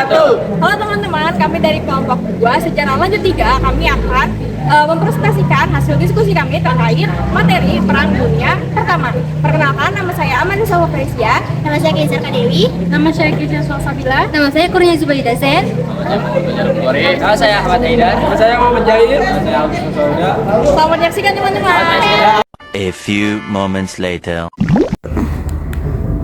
Halo teman-teman, kami dari kelompok 2 secara lanjut 3 kami akan mempresentasikan hasil diskusi kami terkait materi Perang Dunia Pertama. Perkenalkan, nama saya Amanda Salvafresia. Nama saya Keisar Kadewi. Nama saya Keisha Salsabila. Nama saya Kurnia Zubaida Sen. Nama saya Ahmad Haidar. Nama saya Muhammad Jahir. Nama saya Agus Sauda. Selamat menyaksikan teman-teman. A few moments later.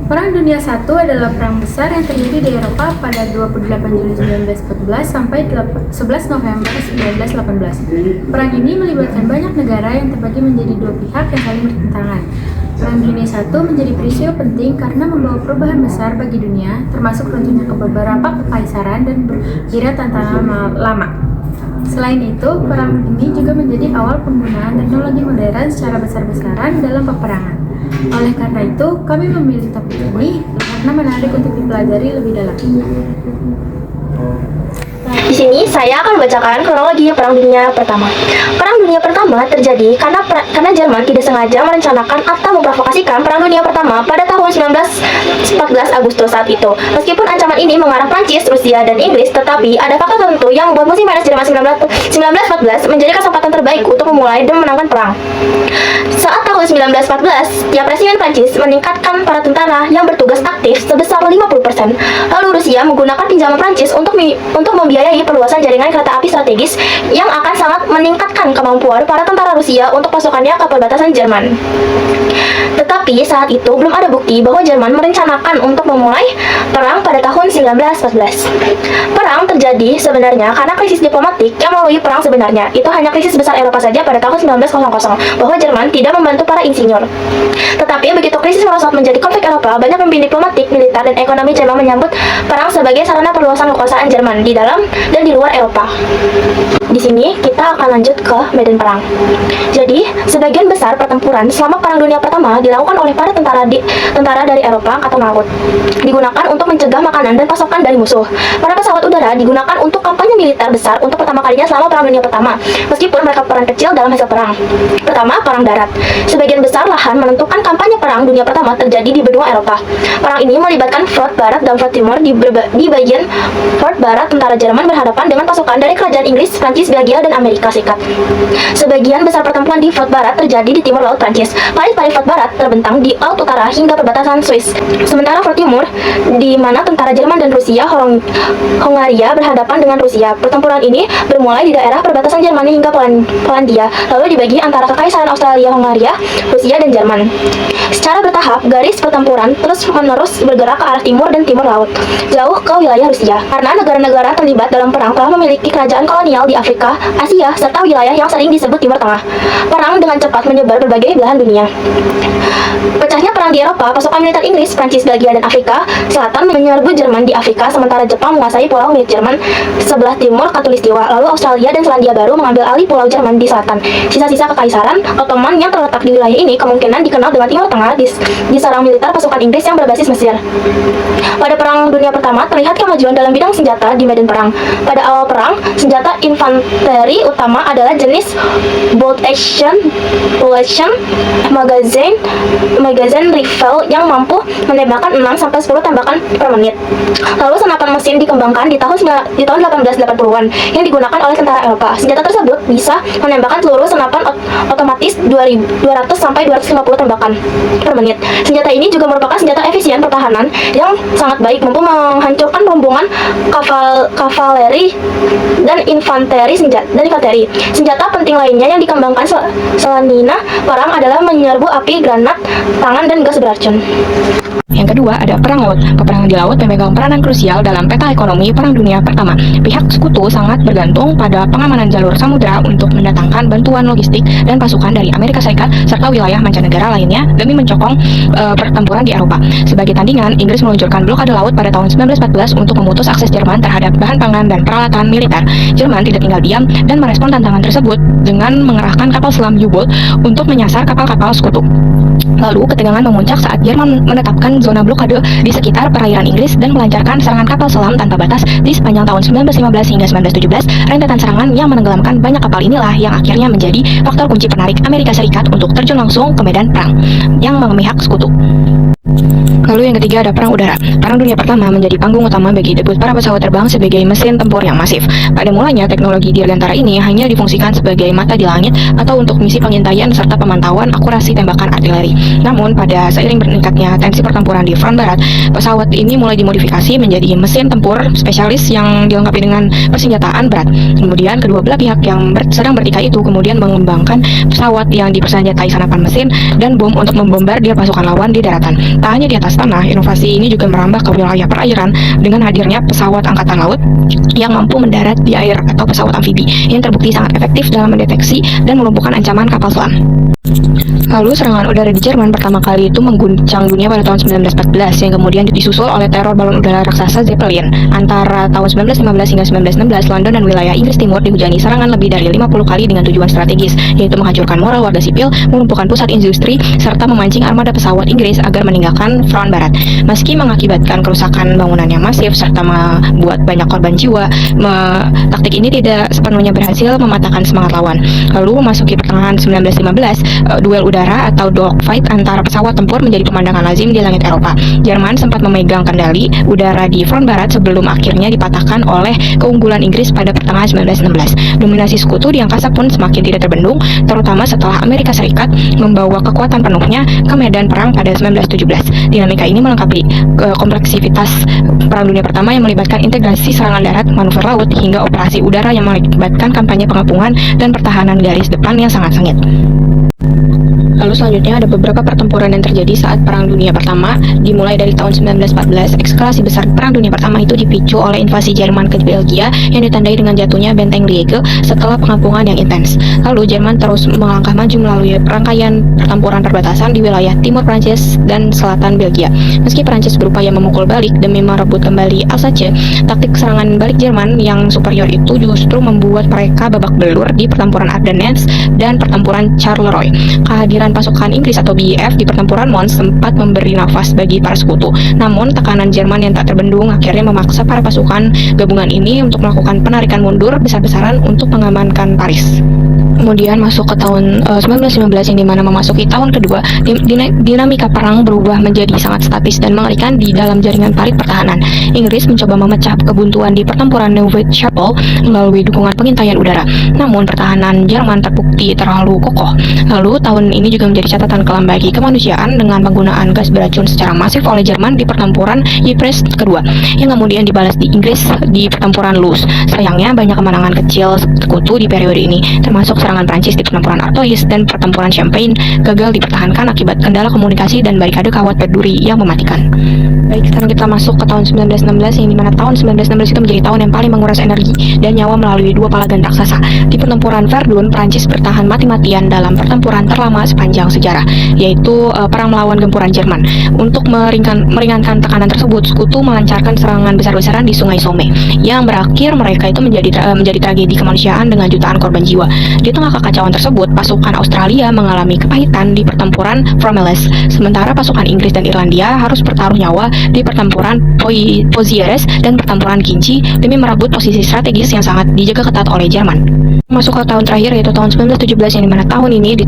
Perang Dunia I adalah perang besar yang terjadi di Eropa pada 28 Juli 1914 sampai 11 November 1918. Perang ini melibatkan banyak negara yang terbagi menjadi dua pihak yang saling bertentangan. Perang Dunia I menjadi peristiwa penting karena membawa perubahan besar bagi dunia, termasuk runtuhnya ke beberapa kekaisaran dan berakhirnya tantangan lama. Selain itu, perang ini juga menjadi awal penggunaan teknologi modern secara besar-besaran dalam peperangan. Oleh karena itu, kami memilih topik ini karena menarik untuk dipelajari lebih dalam. Di sini saya akan membacakan kronologi Perang Dunia Pertama. Perang Dunia Pertama terjadi karena Jerman tidak sengaja merencanakan atau memprovokasikan Perang Dunia Pertama pada tahun 1914 Agustus saat itu. Meskipun ancaman ini mengarah Prancis, Rusia, dan Inggris, tetapi ada faktor tertentu yang membuat musim panas Jerman 1914 menjadi kesempatan terbaik untuk memulai dan menangkan perang. Saat tahun 1914, tiap presiden Prancis meningkatkan para tentara yang bertugas aktif sebesar 50%. Lalu Rusia menggunakan pinjaman Prancis untuk membiayai perluasan jaringan kereta api strategis yang akan sangat meningkatkan kemampuan para tentara Rusia untuk pasukannya ke perbatasan Jerman. Tetapi saat itu belum ada bukti bahwa Jerman merencanakan untuk memulai perang pada tahun 1914. Perang terjadi sebenarnya karena krisis diplomatik yang melalui perang sebenarnya. Itu hanya krisis besar Eropa saja pada tahun 1900 bahwa Jerman tidak membantu para insinyur. Tetapi begitu krisis merosot menjadi konflik Eropa, banyak pemimpin diplomatik, militer, dan ekonomi Jerman menyambut perang sebagai sarana perluasan kekuasaan Jerman di dalam dan di luar Eropa. Di sini kita akan lanjut ke medan perang. Jadi, sebagian besar pertempuran selama Perang Dunia Pertama dilakukan oleh para tentara dari Eropa Angkatan Laut. Digunakan untuk mencegah makanan dan pasokan dari musuh. Para pesawat udara digunakan untuk kampanye militer besar untuk pertama kalinya selama Perang Dunia Pertama, meskipun mereka peran kecil dalam hasil perang. Pertama, Perang Darat. Sebagian besar lahan menentukan kampanye Perang Dunia Pertama terjadi di benua Eropa. Perang ini melibatkan Front Barat dan Front Timur. Di bagian Front Barat, tentara Jerman berhadapan dengan pasukan dari kerajaan Inggris, Prancis, Belgia, dan Amerika Serikat. Sebagian besar pertempuran di Front Barat terjadi di timur laut Prancis. Parit-parit Front Barat terbentang di laut utara hingga perbatasan Swiss. Sementara Front Timur, di mana tentara Jerman dan Rusia, Hongaria berhadapan dengan Rusia. Pertempuran ini bermulai di daerah perbatasan Jerman hingga Polandia, lalu dibagi antara Kekaisaran Austria, Hongaria, Rusia, dan Jerman. Secara bertahap, garis pertempuran terus-menerus bergerak ke arah timur dan timur laut, jauh ke wilayah Rusia. Karena negara-negara terlibat dalam perang telah memiliki kerajaan kolonial di Afrika, Asia, serta wilayah yang sering disebut Timur Tengah. Perang dengan cepat menyebar berbagai belahan dunia. Pecahnya perang di Eropa, pasukan militer Inggris, Prancis, Belgia, dan Afrika Selatan menyerbu Jerman di Afrika, sementara Jepang menguasai pulau milik Jerman sebelah timur Khatulistiwa. Lalu Australia dan Selandia Baru mengambil alih pulau Jerman di selatan. Sisa-sisa kekaisaran Ottoman yang terletak di wilayah ini kemungkinan dikenal dengan Timur Tengah diserang militer pasukan Inggris yang berbasis Mesir. Pada Perang Dunia Pertama, terlihat kemajuan dalam bidang senjata di medan perang. Pada awal perang, senjata infanteri utama adalah jenis bolt action magazine rifle yang mampu menembakkan 6-10 tembakan per menit. Lalu senapan mesin dikembangkan di tahun 1880-an yang digunakan oleh tentara Eropa. Senjata tersebut bisa menembakkan seluruh senapan otomatis 200-250 tembakan per menit. Senjata ini juga merupakan senjata efisien pertahanan yang sangat baik, mampu menghancurkan rombongan kavaleri dan infanteri. Senjata penting lainnya yang dikembangkan selama perang adalah menyerbu api, granat tangan, dan gas beracun. Yang kedua, ada perang laut. Peperangan di laut memegang peranan krusial dalam peta ekonomi Perang Dunia Pertama. Pihak sekutu sangat bergantung pada pengamanan jalur samudera untuk mendatangkan bantuan logistik dan pasukan dari Amerika Serikat serta wilayah mancanegara lainnya demi mencokong pertempuran di Eropa. Sebagai tandingan, Inggris meluncurkan blokade laut pada tahun 1914 untuk memutus akses Jerman terhadap bahan pangan dan peralatan militer. Jerman tidak tinggal diam dan merespon tantangan tersebut dengan mengerahkan kapal selam U-boat untuk menyasar kapal-kapal sekutu. Lalu, ketegangan memuncak saat Jerman menetapkan zona blokade di sekitar perairan Inggris dan melancarkan serangan kapal selam tanpa batas di sepanjang tahun 1915 hingga 1917. Rentetan serangan yang menenggelamkan banyak kapal inilah yang akhirnya menjadi faktor kunci penarik Amerika Serikat untuk terjun langsung ke medan perang yang memihak sekutu. Lalu yang ketiga ada perang udara. Perang Dunia Pertama menjadi panggung utama bagi debut para pesawat terbang sebagai mesin tempur yang masif. Pada mulanya teknologi dirgantara ini hanya difungsikan sebagai mata di langit atau untuk misi pengintaian serta pemantauan akurasi tembakan artileri. Namun pada seiring meningkatnya tensi pertempuran di front barat, pesawat ini mulai dimodifikasi menjadi mesin tempur spesialis yang dilengkapi dengan persenjataan berat. Kemudian kedua belah pihak yang sedang bertikai itu kemudian mengembangkan pesawat yang dipersenjatai senapan mesin dan bom untuk membombardir pasukan lawan di daratan. Tak hanya di atas tanah, inovasi ini juga merambah ke wilayah perairan dengan hadirnya pesawat angkatan laut yang mampu mendarat di air atau pesawat amfibi yang terbukti sangat efektif dalam mendeteksi dan melumpuhkan ancaman kapal selam. Lalu serangan udara di Jerman pertama kali itu mengguncang dunia pada tahun 1914 yang kemudian disusul oleh teror balon udara raksasa Zeppelin. Antara tahun 1915 hingga 1916, London dan wilayah Inggris Timur dihujani serangan lebih dari 50 kali dengan tujuan strategis, yaitu menghancurkan moral warga sipil, melumpuhkan pusat industri, serta memancing armada pesawat Inggris agar meninggalkan front barat. Meski mengakibatkan kerusakan bangunan yang masif serta membuat banyak korban jiwa, taktik ini tidak sepenuhnya berhasil mematahkan semangat lawan. Lalu memasuki pertengahan 1915, duel udara atau dogfight antara pesawat tempur menjadi pemandangan lazim di langit Eropa. Jerman sempat memegang kendali udara di front barat sebelum akhirnya dipatahkan oleh keunggulan Inggris pada pertengahan 1916. Dominasi sekutu di angkasa pun semakin tidak terbendung, terutama setelah Amerika Serikat membawa kekuatan penuhnya ke medan perang pada 1917. Dinamika ini melengkapi kompleksivitas Perang Dunia Pertama yang melibatkan integrasi serangan darat, manuver laut, hingga operasi udara yang melibatkan kampanye pengepungan dan pertahanan garis depan yang sangat sengit. Lalu selanjutnya ada beberapa pertempuran yang terjadi saat Perang Dunia Pertama, dimulai dari tahun 1914. Eskalasi besar Perang Dunia Pertama itu dipicu oleh invasi Jerman ke Belgia yang ditandai dengan jatuhnya benteng Liege setelah pengepungan yang intens. Lalu Jerman terus melangkah maju melalui rangkaian pertempuran perbatasan di wilayah timur Prancis dan selatan Belgia. Meski Prancis berupaya memukul balik demi merebut kembali Alsace, taktik serangan balik Jerman yang superior itu justru membuat mereka babak belur di pertempuran Ardennes dan pertempuran Charleroi. Kehadiran pasukan Inggris atau BEF di pertempuran Mons sempat memberi nafas bagi para sekutu. Namun tekanan Jerman yang tak terbendung akhirnya memaksa para pasukan gabungan ini untuk melakukan penarikan mundur besar-besaran untuk mengamankan Paris. Kemudian masuk ke tahun 1919 yang dimana memasuki tahun kedua, dinamika perang berubah menjadi sangat statis dan mengerikan di dalam jaringan parit pertahanan. Inggris mencoba memecah kebuntuan di pertempuran Neuve-Chapelle melalui dukungan pengintaian udara. Namun pertahanan Jerman terbukti terlalu kokoh. Lalu tahun ini juga menjadi catatan kelam bagi kemanusiaan dengan penggunaan gas beracun secara masif oleh Jerman di pertempuran Ypres kedua, yang kemudian dibalas di Inggris di pertempuran Loos. Sayangnya banyak kemenangan kecil sekutu di periode ini, termasuk serangan Prancis di pertempuran Artois dan pertempuran Champagne gagal dipertahankan akibat kendala komunikasi dan barikade kawat berduri yang mematikan. Baik, sekarang kita masuk ke tahun 1916 yang dimana tahun 1916 itu menjadi tahun yang paling menguras energi dan nyawa melalui dua palagan raksasa. Di pertempuran Verdun, Prancis bertahan mati-matian dalam pertempuran terlama sepanjang sejarah, yaitu perang melawan gempuran Jerman. Untuk meringankan tekanan tersebut, sekutu melancarkan serangan besar-besaran di Sungai Somme, yang berakhir mereka itu menjadi tragedi kemanusiaan dengan jutaan korban jiwa. Di tengah kekacauan tersebut, pasukan Australia mengalami kepahitan di pertempuran Fromelles, sementara pasukan Inggris dan Irlandia harus bertaruh nyawa di pertempuran Pozieres dan pertempuran Ginchy demi merebut posisi strategis yang sangat dijaga ketat oleh Jerman. Masuk ke tahun terakhir yaitu tahun 1917 yang dimana tahun ini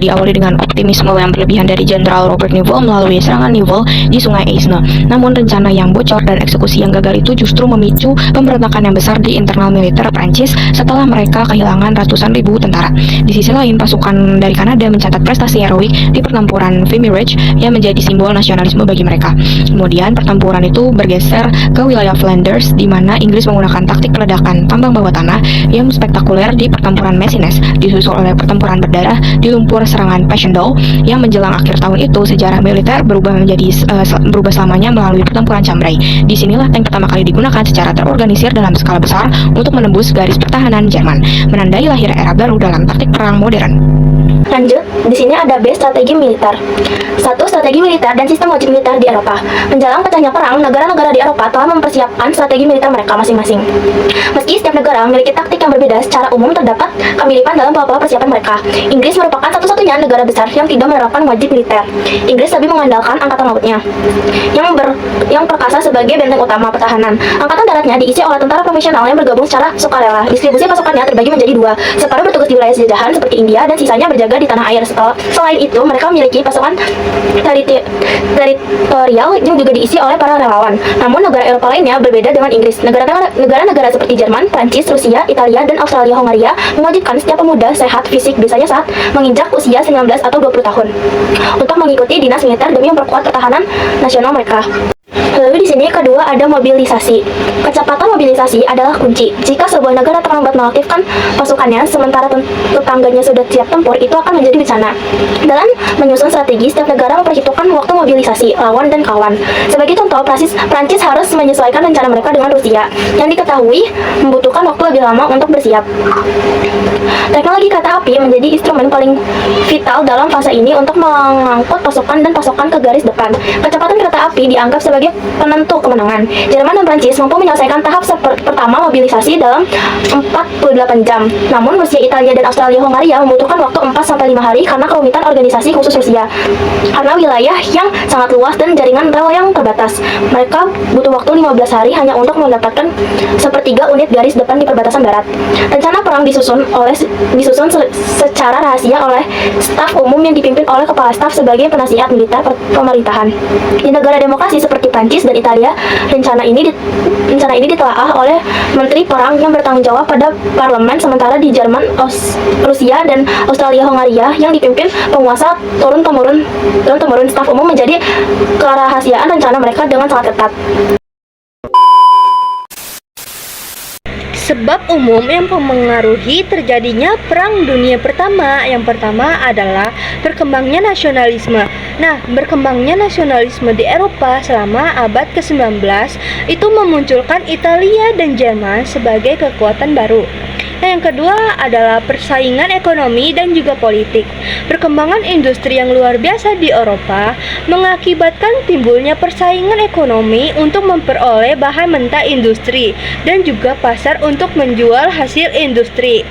diawali dengan optimisme yang berlebihan dari Jenderal Robert Nivelle melalui serangan Nivelle di Sungai Aisne. Namun rencana yang bocor dan eksekusi yang gagal itu justru memicu pemberontakan yang besar di internal militer Prancis setelah mereka kehilangan ratusan ribu tentara. Di sisi lain, pasukan dari Kanada mencatat prestasi heroik di pertempuran Vimy Ridge yang menjadi simbol nasionalisme bagi mereka. Kemudian pertempuran itu bergeser ke wilayah Flanders di mana Inggris menggunakan taktik peledakan tambang bawah tanah yang spektakuler di pertempuran Messines, disusul oleh pertempuran berdarah di lumpur serangan Passchendaele yang menjelang akhir tahun itu sejarah militer berubah selamanya melalui pertempuran Cambrai. Disinilah tank pertama kali digunakan secara terorganisir dalam skala besar untuk menembus garis pertahanan Jerman, menandai lahir era baru dalam taktik perang modern. Lanjut, di sini ada B, strategi militer. 1. Strategi militer dan sistem wajib militer di Eropa. Menjelang pecahnya perang, negara-negara di Eropa telah mempersiapkan strategi militer mereka masing-masing. Meski setiap negara memiliki taktik yang berbeda, secara umum terdapat kemiripan dalam pola-pola persiapan mereka. Inggris merupakan satu-satunya negara besar yang tidak menerapkan wajib militer. Inggris lebih mengandalkan angkatan lautnya, yang perkasa sebagai benteng utama pertahanan. Angkatan daratnya diisi oleh tentara profesional yang bergabung secara sukarela. Distribusi pasukannya terbagi menjadi dua, separuh bertugas di wilayah jajahan seperti India dan sisanya berjaga di tanah air. Selain itu, mereka memiliki pasukan teritorial yang juga diisi oleh para relawan. Namun negara Eropa lainnya berbeda dengan Inggris. Negara-negara seperti Jerman, Prancis, Rusia, Italia, dan Australia Hongaria mewajibkan setiap pemuda sehat fisik biasanya saat menginjak usia 19 atau 20 tahun untuk mengikuti dinas militer demi memperkuat pertahanan nasional mereka. Lalu di sini kedua ada mobilisasi. Kecepatan mobilisasi adalah kunci. Jika sebuah negara terlambat mengaktifkan pasukannya sementara tetangganya sudah siap tempur, itu akan menjadi bencana. Dalam menyusun strategi, setiap negara memperhitungkan waktu mobilisasi lawan dan kawan. Sebagai contoh, Prancis harus menyesuaikan rencana mereka dengan Rusia, yang diketahui membutuhkan waktu lebih lama untuk bersiap. Teknologi kereta api menjadi instrumen paling vital dalam fase ini untuk mengangkut pasukan dan pasokan ke garis depan. Kecepatan kereta api dianggap sebagai penentu kemenangan. Jerman dan Prancis mampu menyelesaikan tahap pertama mobilisasi dalam 48 jam. Namun Rusia, Italia, dan Australia Hongaria membutuhkan waktu 4-5 hari karena kerumitan organisasi khusus Rusia. Karena wilayah yang sangat luas dan jaringan rel yang terbatas, mereka butuh waktu 15 hari hanya untuk mendapatkan sepertiga unit garis depan di perbatasan barat. Rencana perang disusun secara rahasia oleh staf umum yang dipimpin oleh kepala staf sebagai penasihat militer pemerintahan. Di negara demokrasi seperti Prancis dan Italia, rencana ini ditelaah oleh menteri perang yang bertanggung jawab pada parlemen, sementara di Jerman, Rusia, dan Australia Hongaria yang dipimpin penguasa turun-temurun staf umum menjadi kerahasiaan rencana mereka dengan sangat ketat. Sebab umum yang mempengaruhi terjadinya Perang Dunia Pertama. Yang pertama adalah berkembangnya nasionalisme. Nah, berkembangnya nasionalisme di Eropa selama abad ke-19 itu memunculkan Italia dan Jerman sebagai kekuatan baru. Nah, yang kedua adalah persaingan ekonomi dan juga politik. Perkembangan industri yang luar biasa di Eropa mengakibatkan timbulnya persaingan ekonomi untuk memperoleh bahan mentah industri dan juga pasar untuk menjual hasil industri.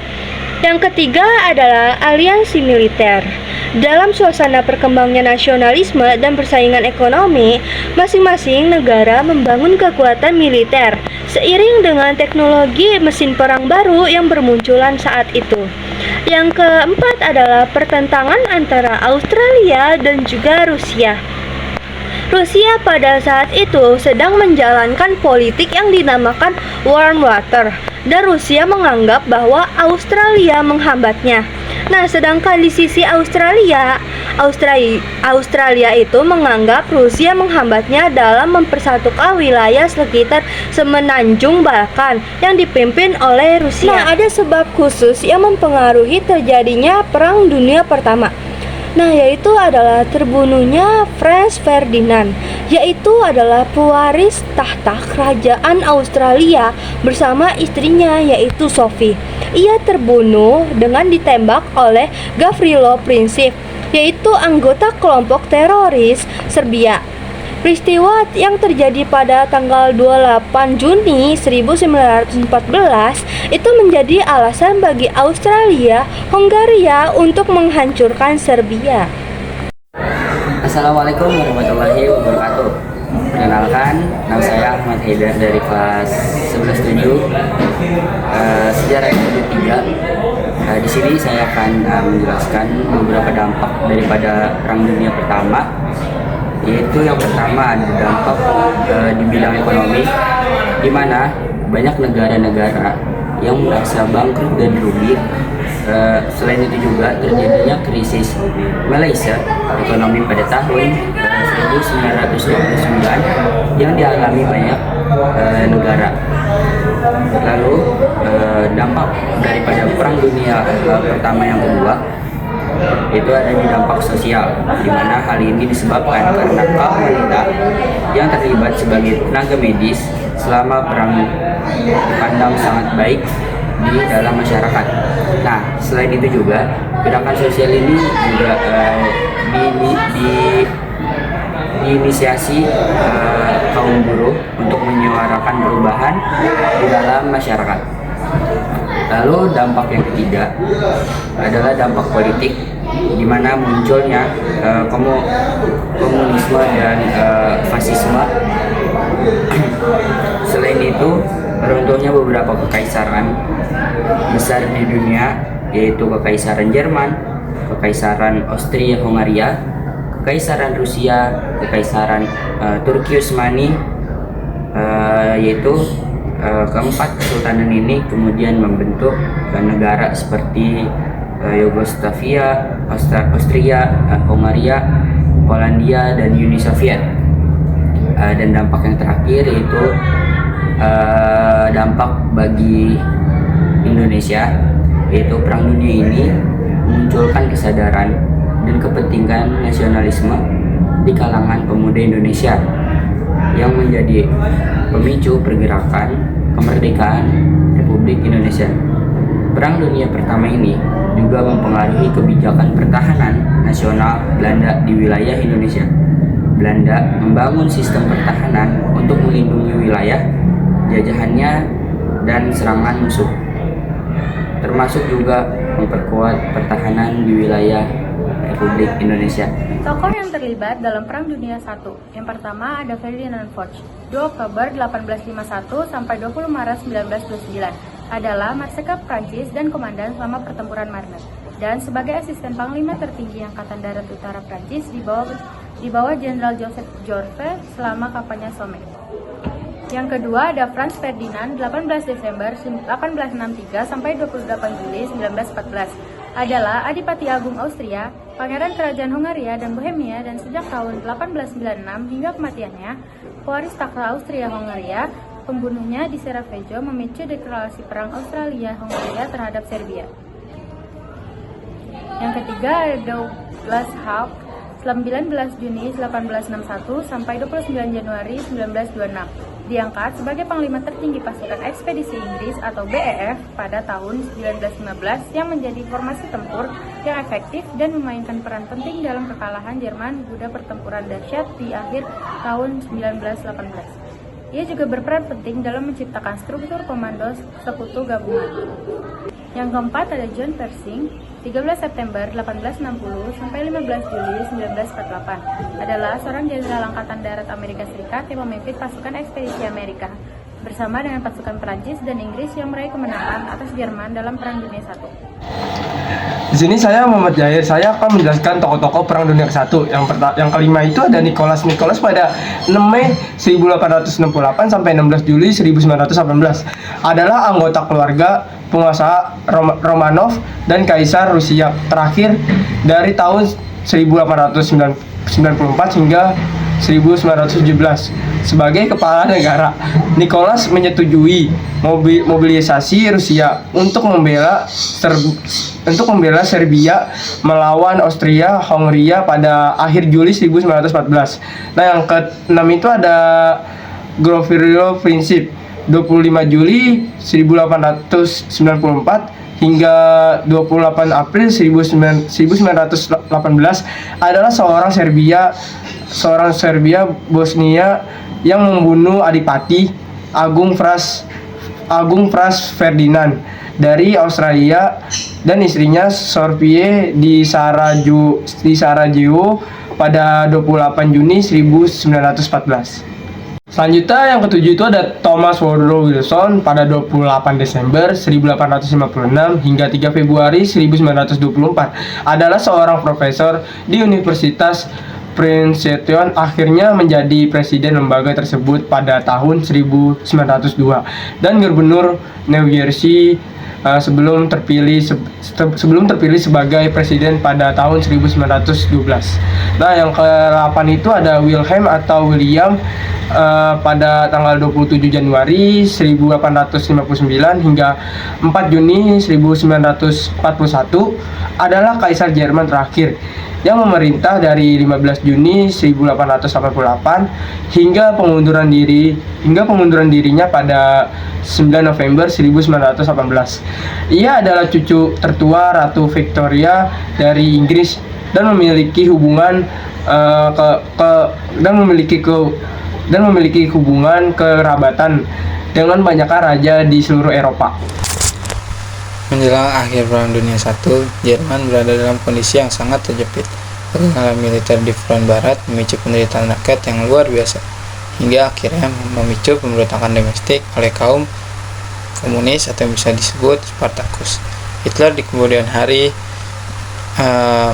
Yang ketiga adalah aliansi militer. Dalam suasana perkembangnya nasionalisme dan persaingan ekonomi, masing-masing negara membangun kekuatan militer seiring dengan teknologi mesin perang baru yang bermunculan saat itu. Yang keempat adalah pertentangan antara Australia dan juga Rusia. Rusia pada saat itu sedang menjalankan politik yang dinamakan warm water, dan Rusia menganggap bahwa Australia menghambatnya. Nah, sedangkan di sisi Australia itu menganggap Rusia menghambatnya dalam mempersatukan wilayah sekitar semenanjung Balkan yang dipimpin oleh Rusia. Nah, ada sebab khusus yang mempengaruhi terjadinya Perang Dunia Pertama. Nah, yaitu adalah terbunuhnya Franz Ferdinand, yaitu adalah pewaris tahta kerajaan Australia bersama istrinya yaitu Sophie. Ia terbunuh dengan ditembak oleh Gavrilo Princip, yaitu anggota kelompok teroris Serbia. Peristiwa yang terjadi pada tanggal 28 Juni 1914 itu menjadi alasan bagi Australia Hongaria untuk menghancurkan Serbia. Assalamualaikum warahmatullahi wabarakatuh. Perkenalkan, nama saya Ahmad Haidar dari kelas 11-7 sejarah yang ketiga. Di sini saya akan menjelaskan beberapa dampak daripada Perang Dunia Pertama. Yaitu yang pertama ada dampak di bidang ekonomi, di mana banyak negara-negara yang merasa bangkrut dan rugi. Selain itu juga terjadinya krisis Malaysia ekonomi pada tahun 1929 yang dialami banyak negara. Lalu dampak daripada Perang Dunia Pertama yang kedua itu ada di dampak sosial, di mana hal ini disebabkan karena kaum wanita yang terlibat sebagai tenaga medis selama perang dipandang sangat baik di dalam masyarakat. Nah, selain itu juga gerakan sosial ini juga diinisiasi kaum buruh untuk menyuarakan perubahan di dalam masyarakat. Lalu dampak yang ketiga adalah dampak politik, di mana munculnya komunisme dan fasisme. Selain itu, runtuhnya beberapa kekaisaran besar di dunia, yaitu Kekaisaran Jerman, Kekaisaran Austria-Hongaria, Kekaisaran Rusia, Kekaisaran Turki Utsmani, yaitu keempat kesultanan ini kemudian membentuk negara seperti Yugoslavia, Austria, Hongaria, Polandia, dan Uni Soviet. Dan dampak yang terakhir yaitu dampak bagi Indonesia, yaitu Perang Dunia ini memunculkan kesadaran dan kepentingan nasionalisme di kalangan pemuda Indonesia yang menjadi pemicu pergerakan kemerdekaan Republik Indonesia. Perang Dunia Pertama ini juga mempengaruhi kebijakan pertahanan nasional Belanda di wilayah Indonesia. Belanda membangun sistem pertahanan untuk melindungi wilayah jajahannya dan serangan musuh, termasuk juga memperkuat pertahanan di wilayah Republik Indonesia. Tokoh yang terlibat dalam Perang Dunia I. Yang pertama ada Ferdinand Foch, 2 Oktober 1851 sampai 20 Maret 1929. Adalah marsekap Prancis dan komandan selama pertempuran Marne. Dan sebagai asisten panglima tertinggi Angkatan Darat Utara Prancis di bawah Jenderal Joseph Joffre selama kampanye Somme. Yang kedua ada Franz Ferdinand, 18 Desember 1863 sampai 28 Juli 1914. Adalah Adipati Agung Austria, Pangeran Kerajaan Hongaria dan Bohemia, dan sejak tahun 1896 hingga kematiannya, pewaris takhta Austria-Hongaria. Pembunuhnya di Sarajevo memicu deklarasi perang Australia-Hongaria terhadap Serbia. Yang ketiga ada Douglas Haig, 19 Juni 1861 sampai 29 Januari 1926. Diangkat sebagai Panglima Tertinggi Pasukan Ekspedisi Inggris atau BEF pada tahun 1915 yang menjadi formasi tempur yang efektif dan memainkan peran penting dalam kekalahan Jerman pada pertempuran dahsyat di akhir tahun 1918. Ia juga berperan penting dalam menciptakan struktur komando sekutu gabungan. Yang keempat ada John Pershing, 13 September 1860 sampai 15 Juli 1948. Adalah seorang jenderal Angkatan Darat Amerika Serikat yang memimpin pasukan ekspedisi Amerika bersama dengan pasukan Perancis dan Inggris yang meraih kemenangan atas Jerman dalam Perang Dunia I. Di sini saya Muhammad Jahir, saya akan menjelaskan tokoh-tokoh Perang Dunia ke-1. Yang kelima itu ada Nicholas pada 6 Mei 1868 sampai 16 Juli 1918. Adalah anggota keluarga penguasa Romanov dan Kaisar Rusia terakhir dari tahun 1894 hingga 1917. Sebagai kepala negara, Nicholas menyetujui mobilisasi Rusia untuk membela Serbia melawan Austria-Hongaria pada akhir Juli 1914. Nah, yang ke-6 itu ada Grovilo Princip, 25 Juli 1894 hingga 28 April 1918 adalah seorang Serbia Bosnia yang membunuh Adipati Agung Franz Ferdinand dari Australia dan istrinya Sophie di Sarajevo pada 28 Juni 1914. Selanjutnya yang ketujuh itu ada Thomas Woodrow Wilson pada 28 Desember 1856 hingga 3 Februari 1924. Adalah seorang profesor di Universitas Princeton, akhirnya menjadi presiden lembaga tersebut pada tahun 1902 dan gubernur New Jersey sebelum terpilih sebagai presiden pada tahun 1912. Nah, yang ke-8 itu ada Wilhelm atau William pada tanggal 27 Januari 1859 hingga 4 Juni 1941 adalah Kaisar Jerman terakhir yang memerintah dari 15 Juni 1888 hingga pengunduran dirinya pada 9 November 1918. Ia adalah cucu tertua Ratu Victoria dari Inggris dan memiliki hubungan kerabatan dengan banyak raja di seluruh Eropa. Menjelang akhir Perang Dunia I, Jerman berada dalam kondisi yang sangat terjepit. Kegagalan militer di front barat memicu penderitaan rakyat yang luar biasa, hingga akhirnya memicu pemberontakan domestik oleh kaum komunis atau yang bisa disebut Spartacus. Hitler di kemudian hari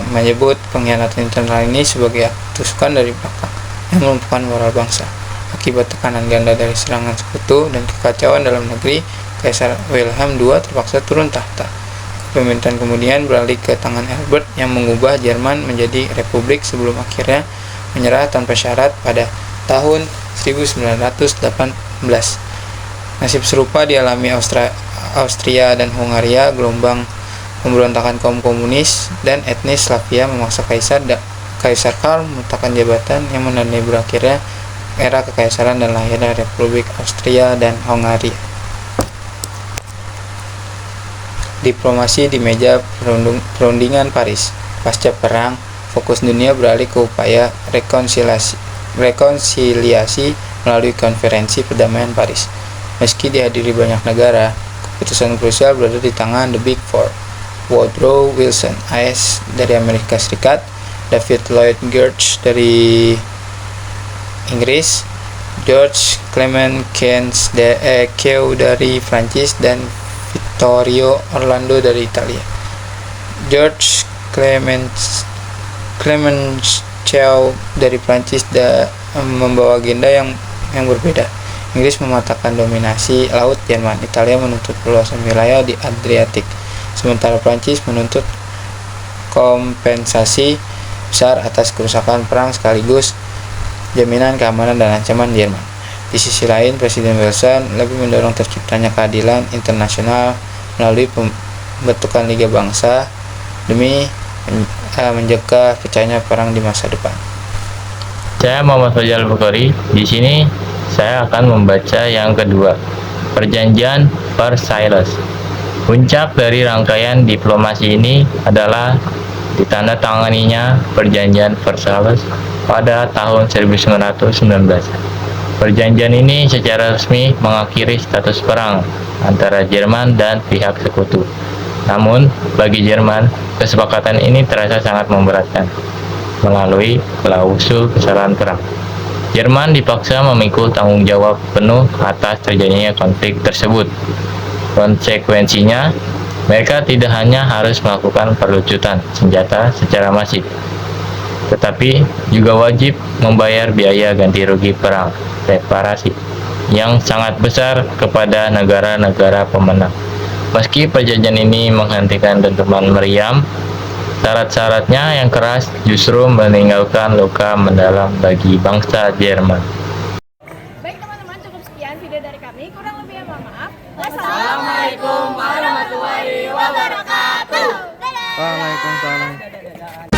menyebut pengkhianatan internal ini sebagai tusukan dari belakang yang melumpuhkan moral bangsa. Akibat tekanan ganda dari serangan sekutu dan kekacauan dalam negeri, Kaisar Wilhelm II terpaksa turun tahta. Pemerintahan kemudian beralih ke tangan Albert yang mengubah Jerman menjadi republik sebelum akhirnya menyerah tanpa syarat pada tahun 1918. Nasib serupa dialami Austria dan Hungaria. Gelombang pemberontakan kaum komunis dan etnis Slavia memaksa Kaisar Karl meletakkan jabatan yang menandai berakhirnya era kekaisaran dan lahirnya Republik Austria dan Hungaria. Diplomasi di meja perundingan Paris. Pasca perang, fokus dunia beralih ke upaya rekonsiliasi melalui konferensi perdamaian Paris. Meski dihadiri banyak negara, keputusan krusial berada di tangan The Big Four. Woodrow Wilson, AS dari Amerika Serikat, David Lloyd George dari Inggris, George Clement Kew dari Prancis, dan Vittorio Orlando dari Italia. George Clemenceau dari Prancis membawa agenda yang berbeda. Inggris mematahkan dominasi laut Jerman. Italia menuntut perluasan wilayah di Adriatik, sementara Prancis menuntut kompensasi besar atas kerusakan perang sekaligus jaminan keamanan dan ancaman Jerman. Di sisi lain, Presiden Wilson lebih mendorong terciptanya keadilan internasional melalui pembentukan Liga Bangsa demi menjaga pecahnya perang di masa depan. Saya Muhammad Fajar Bukhari. Di sini saya akan membaca yang kedua, Perjanjian Versailles. Puncak dari rangkaian diplomasi ini adalah ditandatanganinya Perjanjian Versailles pada tahun 1919. Perjanjian ini secara resmi mengakhiri status perang antara Jerman dan pihak sekutu. Namun, bagi Jerman, kesepakatan ini terasa sangat memberatkan melalui klausul kesalahan perang. Jerman dipaksa memikul tanggung jawab penuh atas terjadinya konflik tersebut. Konsekuensinya, mereka tidak hanya harus melakukan perlucutan senjata secara masif, tetapi juga wajib membayar biaya ganti rugi perang, reparasi, yang sangat besar kepada negara-negara pemenang. Meski perjanjian ini menghentikan dentuman meriam, syarat-syaratnya yang keras justru meninggalkan luka mendalam bagi bangsa Jerman. Baik teman-teman, cukup sekian video dari kami. Kurang lebihnya mohon maaf. Wassalamualaikum warahmatullahi wabarakatuh. Waalaikumsalam.